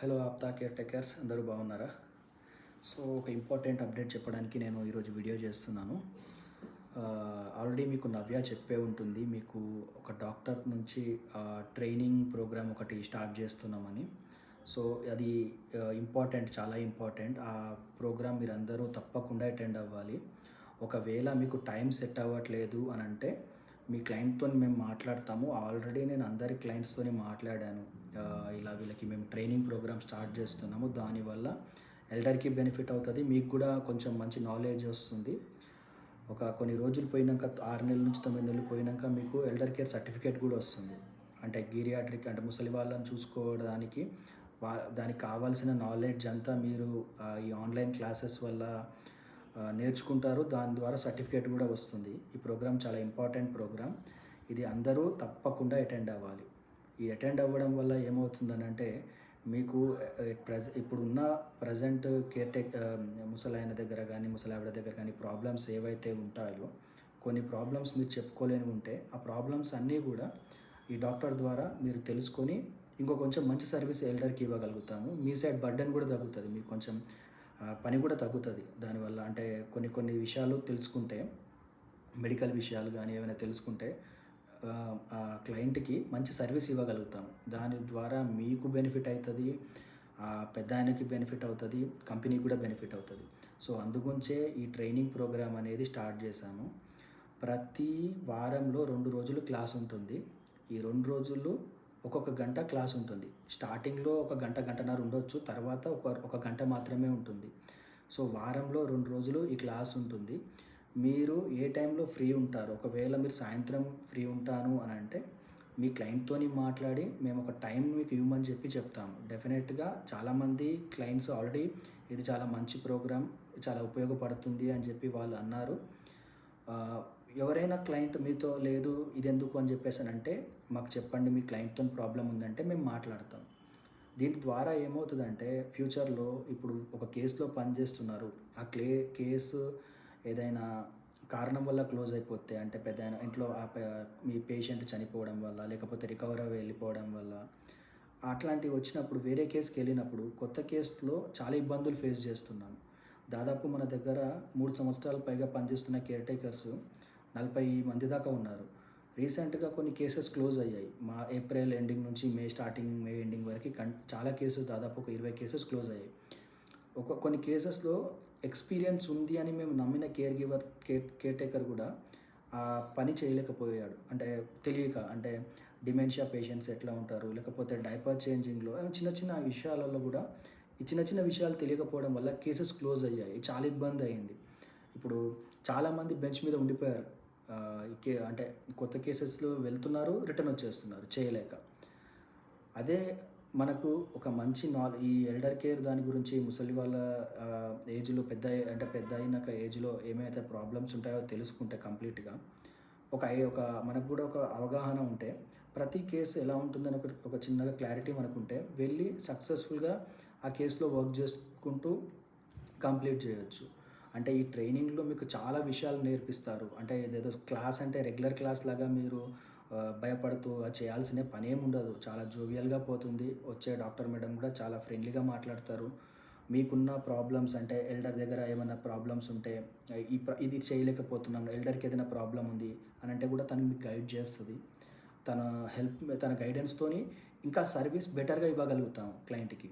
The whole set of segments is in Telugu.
హలో ఆప్తా కేర్ టేకర్స్ అందరూ బాగున్నారా? సో ఒక ఇంపార్టెంట్ అప్డేట్ చెప్పడానికి నేను ఈరోజు వీడియో చేస్తున్నాను. ఆల్రెడీ మీకు నవ్య చెప్పే ఉంటుంది మీకు ఒక డాక్టర్ నుంచి ట్రైనింగ్ ప్రోగ్రామ్ ఒకటి స్టార్ట్ చేస్తున్నామని. సో అది ఇంపార్టెంట్, చాలా ఇంపార్టెంట్. ఆ ప్రోగ్రామ్ మీరందరూ తప్పకుండా అటెండ్ అవ్వాలి. ఒకవేళ మీకు టైం సెట్ అవ్వట్లేదు అని అంటే మీ క్లయింట్‌తో మేము మాట్లాడతాము. ఆల్రెడీ నేను అందరి క్లయింట్స్‌తోని మాట్లాడాను. ఇలా వీళ్ళకి మేము ట్రైనింగ్ ప్రోగ్రామ్ స్టార్ట్ చేస్తున్నాము. దానివల్ల ఎల్డర్‌కి బెనిఫిట్ అవుతది. మీకు కూడా కొంచెం మంచి నాలెడ్జ్ వస్తుంది. కొన్ని రోజులు పోయినాక 6 నెలల నుంచి 9 నెలలు పోయినాక మీకు ఎల్డర్ కేర్ సర్టిఫికేట్ కూడా వస్తుంది. అంటే గీరియాట్రిక్ అంటే ముసలి వాళ్ళని చూసుకోవడానికి దానికి కావాల్సిన నాలెడ్జ్ అంతా మీరు ఈ ఆన్‌లైన్ క్లాసెస్ వల్ల నేర్చుకుంటారు. దాని ద్వారా సర్టిఫికేట్ కూడా వస్తుంది. ఈ ప్రోగ్రామ్ చాలా ఇంపార్టెంట్ ప్రోగ్రామ్. ఇది అందరూ తప్పకుండా అటెండ్ అవ్వాలి. ఈ అటెండ్ అవ్వడం వల్ల ఏమవుతుందనంటే మీకు ఇప్పుడున్న ప్రజెంట్ ముసలాయన దగ్గర కానీ ముసలావిడ దగ్గర కానీ ప్రాబ్లమ్స్ ఏవైతే ఉంటాయో కొన్ని ప్రాబ్లమ్స్ మీరు చెప్పుకోలేనివి ఉంటే ఆ ప్రాబ్లమ్స్ అన్నీ కూడా ఈ డాక్టర్ ద్వారా మీరు తెలుసుకొని కొంచెం మంచి సర్వీస్ ఎల్డర్కి ఇవ్వగలుగుతాము. మీ సైడ్ బర్డెన్ కూడా తగ్గుతుంది. మీకు కొంచెం పని కూడా తగ్గుతుంది దానివల్ల. అంటే కొన్ని విషయాలు తెలుసుకుంటే, మెడికల్ విషయాలు కానీ ఏమైనా తెలుసుకుంటే క్లయింట్‌కి మంచి సర్వీస్ ఇవ్వగలుగుతాం. దాని ద్వారా మీకు బెనిఫిట్ అవుతుంది, పెద్దాయనకి బెనిఫిట్ అవుతుంది, కంపెనీకి కూడా బెనిఫిట్ అవుతుంది. సో అందుగురించే ఈ ట్రైనింగ్ ప్రోగ్రామ్ అనేది స్టార్ట్ చేశాము. ప్రతి వారంలో 2 రోజులు క్లాస్ ఉంటుంది. ఈ 2 రోజులు ఒక్కొక్క గంట క్లాస్ ఉంటుంది. స్టార్టింగ్‌లో ఒక గంట, గంటన్నర ఉండొచ్చు. తర్వాత ఒక గంట మాత్రమే ఉంటుంది. సో వారంలో 2 రోజులు ఈ క్లాస్ ఉంటుంది. మీరు ఏ టైంలో ఫ్రీ ఉంటారో, ఒకవేళ మీరు సాయంత్రం ఫ్రీ ఉంటాను అని అంటే మీ క్లయింట్‌తోని మాట్లాడి మేము ఒక టైం మీకు ఇవ్వమని చెప్తాము. డెఫినెట్‌గా చాలామంది క్లయింట్స్ ఆల్రెడీ ఇది చాలా మంచి ప్రోగ్రామ్, చాలా ఉపయోగపడుతుంది అని చెప్పి వాళ్ళు అన్నారు. ఎవరైనా క్లయింట్ మీతో లేదు ఇదెందుకు అని చెప్పేసానంటే మాకు చెప్పండి, మీ క్లయింట్‌తోని ప్రాబ్లమ్ ఉందంటే మేము మాట్లాడతాం. దీని ద్వారా ఏమవుతుందంటే ఫ్యూచర్‌లో ఇప్పుడు ఒక కేసులో పనిచేస్తున్నారు. ఆ కేసు ఏదైనా కారణం వల్ల క్లోజ్ అయిపోతే, అంటే పెద్దాయన ఇంట్లో మీ పేషెంట్ చనిపోవడం వల్ల, లేకపోతే రికవర్ అయ్యి వెళ్ళిపోవడం వల్ల, అట్లాంటివి వచ్చినప్పుడు వేరే కేస్‌కెళ్ళినప్పుడు కొత్త కేసులో చాలా ఇబ్బందులు ఫేస్ చేస్తున్నాం. దాదాపు మన దగ్గర 3 సంవత్సరాల పైగా పనిచేస్తున్న కేర్ టేకర్స్ 40 మంది దాకా ఉన్నారు. రీసెంట్‌గా కొన్ని కేసెస్ క్లోజ్ అయ్యాయి. ఏప్రిల్ ఎండింగ్ నుంచి మే ఎండింగ్ వరకు చాలా కేసెస్, దాదాపు ఒక 20 కేసెస్ క్లోజ్ అయ్యాయి. కొన్ని కేసెస్‌లో ఎక్స్‌పీరియన్స్ ఉంది అని మేము నమ్మిన కేర్ టేకర్ కూడా ఆ పని చేయలేకపోయాడు. అంటే తెలియక, అంటే డిమెన్షియా పేషెంట్స్ ఎట్లా ఉంటారు, లేకపోతే డైపర్ చేంజింగ్‌లో చిన్న చిన్న విషయాలలో కూడా ఈ చిన్న చిన్న విషయాలు తెలియకపోవడం వల్ల కేసెస్ క్లోజ్ అయ్యాయి. చాలా ఇబ్బంది అయింది. ఇప్పుడు చాలామంది బెంచ్ మీద ఉండిపోయారు. అంటే కొత్త కేసెస్‌లో వెళ్తున్నారు, రిటర్న్ వచ్చేస్తున్నారు చేయలేక. అదే మనకు ఒక మంచి ఈ ఎల్డర్ కేర్ దాని గురించి ముసలి వాళ్ళ ఏజ్‌లో పెద్ద అయినాక ఏజ్‌లో ఏమైతే ప్రాబ్లమ్స్ ఉంటాయో తెలుసుకుంటే కంప్లీట్‌గా ఒక మనకు కూడా ఒక అవగాహన ఉంటే ప్రతి కేసు ఎలా ఉంటుందని ఒక చిన్నగా క్లారిటీ మనకుంటే వెళ్ళి సక్సెస్‌ఫుల్‌గా ఆ కేస్‌లో వర్క్ చేసుకుంటూ కంప్లీట్ చేయొచ్చు. అంటే ఈ ట్రైనింగ్‌లో మీకు చాలా విషయాలు నేర్పిస్తారు. అంటే ఇదేదో క్లాస్ అంటే రెగ్యులర్ క్లాస్ లాగా మీరు భయపడుతూ చేయాల్సిన పనేముండదు. చాలా జోవియల్‌గా పోతుంది. వచ్చే డాక్టర్ మేడం కూడా చాలా ఫ్రెండ్లీగా మాట్లాడతారు. మీకున్న ప్రాబ్లమ్స్, అంటే ఎల్డర్ దగ్గర ఏమైనా ప్రాబ్లమ్స్ ఉంటే ఇది చేయలేకపోతున్నాను, ఎల్డర్‌కి ఏదైనా ప్రాబ్లమ్ ఉంది అని అంటే కూడా తను మీకు గైడ్ చేస్తది. తన గైడెన్స్‌తోని ఇంకా సర్వీస్ బెటర్‌గా ఇవ్వగలుగుతాం క్లయింట్‌కి.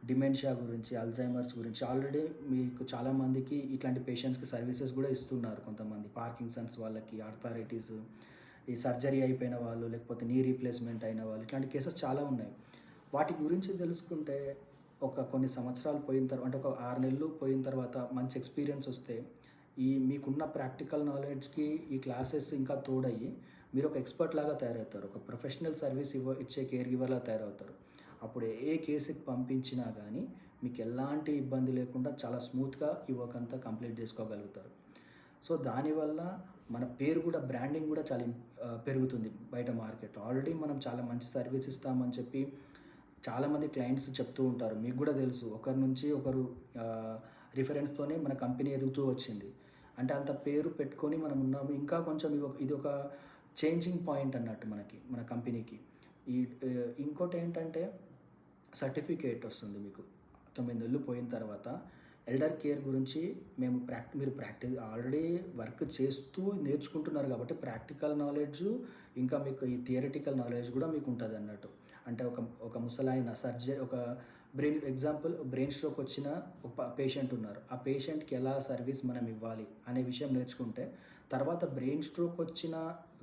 డిమెన్షియా గురించి, అల్జైమర్స్ గురించి ఆల్రెడీ మీకు చాలామందికి ఇట్లాంటి పేషెంట్స్‌కి సర్వీసెస్ కూడా ఇస్తున్నారు కొంతమంది. పార్కిన్సన్స్ వాళ్ళకి, ఆర్థరైటిస్, ఈ సర్జరీ అయిపోయిన వాళ్ళు, లేకపోతే నీ రీప్లేస్మెంట్ అయిన వాళ్ళు, ఇట్లాంటి కేసెస్ చాలా ఉన్నాయి. వాటి గురించి తెలుసుకుంటే కొన్ని సంవత్సరాలు పోయిన తర్వాత, అంటే ఒక 6 నెలలు పోయిన తర్వాత మంచి ఎక్స్‌పీరియన్స్ వస్తే మీకున్న ప్రాక్టికల్ నాలెడ్జ్‌కి ఈ క్లాసెస్ ఇంకా తోడయ్యి మీరు ఒక ఎక్స్‌పర్ట్ లాగా తయారవుతారు. ఒక ప్రొఫెషనల్ సర్వీస్ ఇచ్చే కేర్ గివర్‌లా తయారవుతారు. అప్పుడు ఏ కేసుకి పంపించినా కానీ మీకు ఎలాంటి ఇబ్బంది లేకుండా చాలా స్మూత్‌గా ఈ వర్క్ అంతా కంప్లీట్ చేసుకోగలుగుతారు. సో దానివల్ల మన పేరు కూడా, బ్రాండింగ్ కూడా చాలా పెరుగుతుంది బయట మార్కెట్‌లో. ఆల్రెడీ మనం చాలా మంచి సర్వీస్ ఇస్తామని చెప్పి చాలామంది క్లయింట్స్ చెప్తూ ఉంటారు. మీకు కూడా తెలుసు, ఒకరి నుంచి ఒకరు రిఫరెన్స్‌తోనే మన కంపెనీ ఎదుగుతూ వచ్చింది. అంటే అంత పేరు పెట్టుకొని మనం ఉన్నాము. ఇంకా కొంచెం ఇది ఒక చేంజింగ్ పాయింట్ అన్నట్టు మన కంపెనీకి. ఇంకోటి ఏంటంటే సర్టిఫికేట్ వస్తుంది మీకు. 9 నెలలు పోయిన తర్వాత ఎల్డర్ కేర్ గురించి మేము మీరు ఆల్రెడీ వర్క్ చేస్తూ నేర్చుకుంటున్నారు కాబట్టి ప్రాక్టికల్ నాలెడ్జు, ఇంకా మీకు ఈ థియరిటికల్ నాలెడ్జ్ కూడా మీకు ఉంటదన్నట్టు. అంటే ఒక ముసలాయన ఒక బ్రెయిన్ స్ట్రోక్ వచ్చిన ఒక పేషెంట్ ఉన్నారు. ఆ పేషెంట్‌కి ఎలా సర్వీస్ మనం ఇవ్వాలి అనే విషయం నేర్చుకుంటే, తర్వాత బ్రెయిన్ స్ట్రోక్ వచ్చిన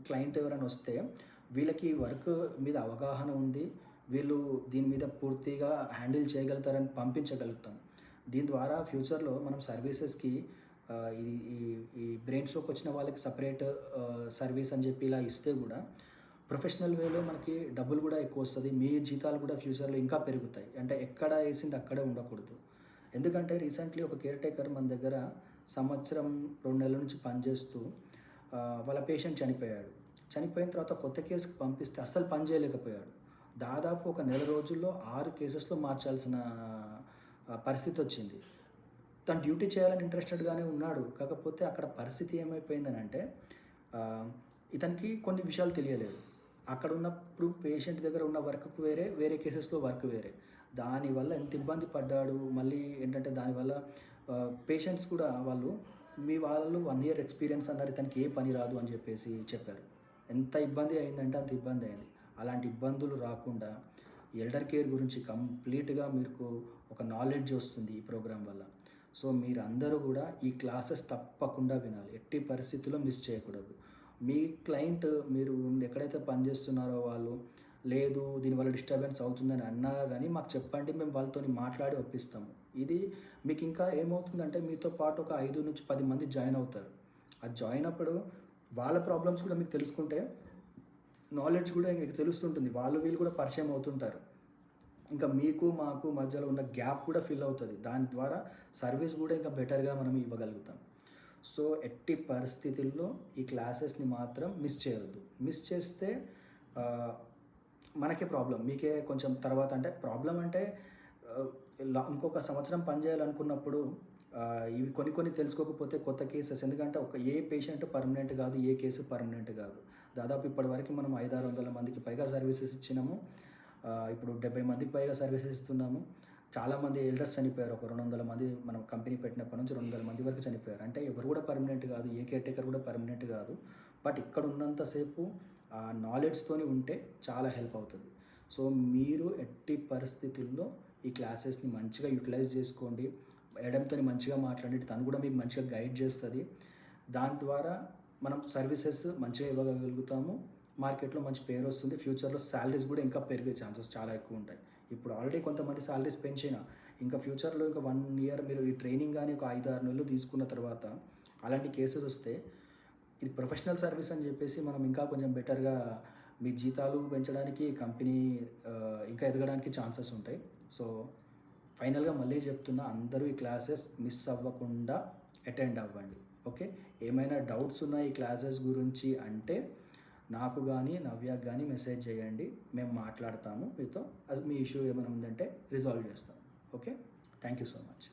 క్లయింట్ ఎవరైనా వస్తే వీళ్ళకి వర్క్ మీద అవగాహన ఉంది. వీళ్ళు దీని మీద పూర్తిగా హ్యాండిల్ చేయగలుగుతారని పంపించగలుగుతాం. దీని ద్వారా ఫ్యూచర్‌లో మనం సర్వీసెస్‌కి ఈ ఈ ఈ బ్రెయిన్ స్ట్రోక్ వచ్చిన వాళ్ళకి సెపరేట్ సర్వీస్ అని చెప్పి ఇలా ఇస్తే కూడా ప్రొఫెషనల్ వేలో మనకి డబ్బులు కూడా ఎక్కువ వస్తుంది. మీ జీతాలు కూడా ఫ్యూచర్‌లో ఇంకా పెరుగుతాయి. అంటే ఎక్కడ ఏసింది అక్కడే ఉండకూడదు. ఎందుకంటే రీసెంట్‌లీ ఒక కేర్ టేకర్ మన దగ్గర సంవత్సరం, 2 నెలల నుంచి పనిచేస్తూ వాళ్ళ పేషెంట్ చనిపోయాడు. చనిపోయిన తర్వాత కొత్త కేస్‌కి పంపిస్తే అస్సలు పని చేయలేకపోయాడు. దాదాపు ఒక నెల రోజుల్లో 6 కేసెస్‌లో మార్చాల్సిన పరిస్థితి వచ్చింది. తను డ్యూటీ చేయాలని ఇంట్రెస్టెడ్‌గానే ఉన్నాడు. కాకపోతే అక్కడ పరిస్థితి ఏమైపోయిందనంటే ఇతనికి కొన్ని విషయాలు తెలియలేదు. అక్కడ ఉన్నప్పుడు పేషెంట్ దగ్గర ఉన్న వర్క్‌కు వేరే, వేరే కేసెస్‌లో వర్క్ వేరే. దానివల్ల ఎంత ఇబ్బంది పడ్డాడు. మళ్ళీ ఏంటంటే దానివల్ల పేషెంట్స్ కూడా మీ వాళ్ళు 1 ఇయర్ ఎక్స్‌పీరియన్స్ అన్నారు. ఇతనికి ఏ పని రాదు అని చెప్పేసి చెప్పారు. ఎంత ఇబ్బంది అయిందంటే అంత ఇబ్బంది అయింది. అలాంటి ఇబ్బందులు రాకుండా ఎల్డర్ కేర్ గురించి కంప్లీట్‌గా మీకు ఒక నాలెడ్జ్ వస్తుంది ఈ ప్రోగ్రామ్ వల్ల. సో మీరందరూ కూడా ఈ క్లాసెస్ తప్పకుండా వినాలి. ఎట్టి పరిస్థితుల్లో మిస్ చేయకూడదు. మీ క్లయింట్ మీరు ఎక్కడైతే పనిచేస్తున్నారో వాళ్ళు లేదు దీనివల్ల డిస్టర్బెన్స్ అవుతుందని అన్నా కానీ మాకు చెప్పండి, మేము వాళ్ళతోని మాట్లాడి ఒప్పిస్తాము. ఇది మీకు ఇంకా ఏమవుతుందంటే మీతో పాటు ఒక 5-10 మంది జాయిన్ అవుతారు. ఆ జాయిన్ అప్పుడు వాళ్ళ ప్రాబ్లమ్స్ కూడా మీకు తెలుసుకుంటే నాలెడ్జ్ కూడా మీకు తెలుస్తుంటుంది. వీళ్ళు కూడా పరిచయం అవుతుంటారు. ఇంకా మీకు మాకు మధ్యలో ఉన్న గ్యాప్ కూడా ఫిల్ అవుతుంది. దాని ద్వారా సర్వీస్ కూడా ఇంకా బెటర్గా మనం ఇవ్వగలుగుతాం. సో ఎట్టి పరిస్థితుల్లో ఈ క్లాసెస్ని మాత్రం మిస్ చేయవద్దు. మిస్ చేస్తే మనకే ప్రాబ్లం, మీకే కొంచెం తర్వాత అంటే ప్రాబ్లం అంటే ఇంకొక సంవత్సరం పనిచేయాలనుకున్నప్పుడు ఇవి కొన్ని తెలుసుకోకపోతే కొత్త కేసెస్, ఎందుకంటే ఏ పేషెంట్ పర్మనెంట్ కాదు, ఏ కేసు పర్మనెంట్ కాదు. దాదాపు ఇప్పటివరకు మనం 500-600 మందికి పైగా సర్వీసెస్ ఇచ్చినాము. ఇప్పుడు 70 మందికి పైగా సర్వీసెస్ ఇస్తున్నాము. చాలామంది ఎల్డర్స్ చనిపోయారు. ఒక 200 మంది మనం కంపెనీ పెట్టినప్పటి నుంచి 200 మంది వరకు చనిపోయారు. అంటే ఎవరు కూడా పర్మనెంట్ కాదు, ఏ కేర్ టేకర్ కూడా పర్మనెంట్ కాదు. బట్ ఇక్కడ ఉన్నంతసేపు ఆ నాలెడ్జ్తోని ఉంటే చాలా హెల్ప్ అవుతుంది. సో మీరు ఎట్టి పరిస్థితుల్లో ఈ క్లాసెస్ని మంచిగా యూటిలైజ్ చేసుకోండి. మేడంతో మంచిగా మాట్లాడి తను కూడా మీకు మంచిగా గైడ్ చేస్తుంది. దాని ద్వారా మనం సర్వీసెస్ మంచిగా ఇవ్వగలుగుతాము. మార్కెట్లో మంచి పేరు వస్తుంది. ఫ్యూచర్లో శాలరీస్ కూడా ఇంకా పెరిగే ఛాన్సెస్ చాలా ఎక్కువ ఉంటాయి. ఇప్పుడు ఆల్రెడీ కొంతమంది శాలరీస్ పెంచినా ఇంకా ఫ్యూచర్లో ఇంకా 1 ఇయర్ మీరు ఈ ట్రైనింగ్ కానీ ఒక 5-6 నెలలు తీసుకున్న తర్వాత అలాంటి కేసెస్ వస్తే ఇది ప్రొఫెషనల్ సర్వీస్ అని చెప్పేసి మనం ఇంకా కొంచెం బెటర్గా మీ జీతాలు పెంచడానికి కంపెనీ ఇంకా ఎదగడానికి ఛాన్సెస్ ఉంటాయి. సో ఫైనల్గా మళ్ళీ చెప్తున్నా, అందరూ ఈ క్లాసెస్ మిస్ అవ్వకుండా అటెండ్ అవ్వండి. ఓకే, ఏమైనా డౌట్స్ ఉన్నాయి ఈ క్లాసెస్ గురించి అంటే నాకు కానీ నవ్యకు కానీ మెసేజ్ చేయండి. మేము మాట్లాడతాము మీతో. అది మీ ఇష్యూ ఏమైనా ఉందంటే రిజాల్వ్ చేస్తాం. Okay, thank you so much.